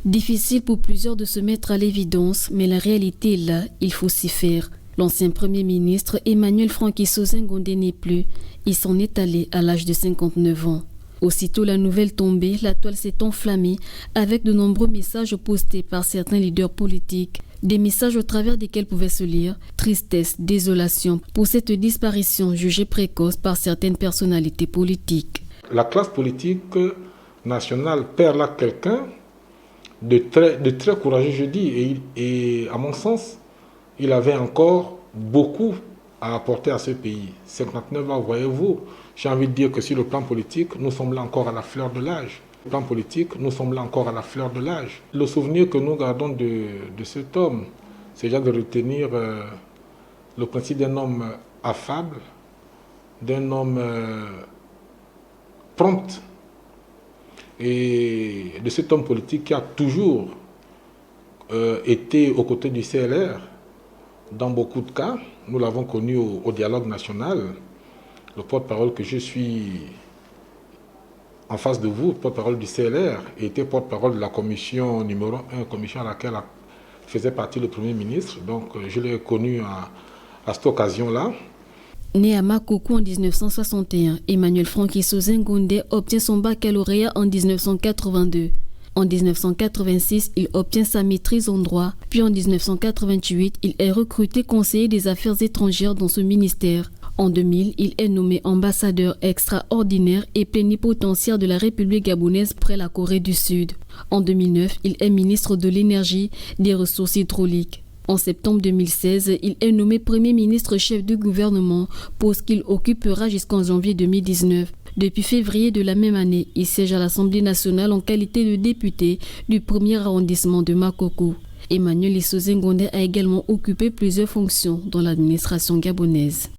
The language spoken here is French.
Difficile pour plusieurs de se mettre à l'évidence, mais la réalité est là, il faut s'y faire. L'ancien Premier ministre Emmanuel Franquiso Zengondé n'est plus. Il s'en est allé à l'âge de 59 ans. Aussitôt la nouvelle tombée, la toile s'est enflammée avec de nombreux messages postés par certains leaders politiques. Des messages au travers desquels pouvait se lire « Tristesse, désolation » pour cette disparition jugée précoce par certaines personnalités politiques. La classe politique nationale perd là quelqu'un de très courageux, je dis, et à mon sens, il avait encore beaucoup à apporter à ce pays. 59 ans, voyez-vous, j'ai envie de dire que sur le plan politique, nous sommes là encore à la fleur de l'âge. Sur le plan politique, nous sommes là encore à la fleur de l'âge. Le souvenir que nous gardons de cet homme, c'est déjà de retenir le principe d'un homme affable, d'un homme prompt, et de cet homme politique qui a toujours été aux côtés du CLR. Dans beaucoup de cas, nous l'avons connu au dialogue national. Le porte-parole que je suis en face de vous, porte-parole du CLR, était porte-parole de la commission numéro 1, commission à laquelle faisait partie le Premier ministre. Donc je l'ai connu à cette occasion-là. Né à Makoko en 1961, Emmanuel Franquiso Zengondé obtient son baccalauréat en 1982. En 1986, il obtient sa maîtrise en droit, puis en 1988, il est recruté conseiller des affaires étrangères dans ce ministère. En 2000, il est nommé ambassadeur extraordinaire et plénipotentiaire de la République gabonaise près la Corée du Sud. En 2009, il est ministre de l'Énergie, des Ressources hydrauliques. En septembre 2016, il est nommé Premier ministre chef du gouvernement, poste qu'il occupera jusqu'en janvier 2019. Depuis février de la même année, il siège à l'Assemblée nationale en qualité de député du 1er arrondissement de Makoko. Emmanuel Zengondé a également occupé plusieurs fonctions dans l'administration gabonaise.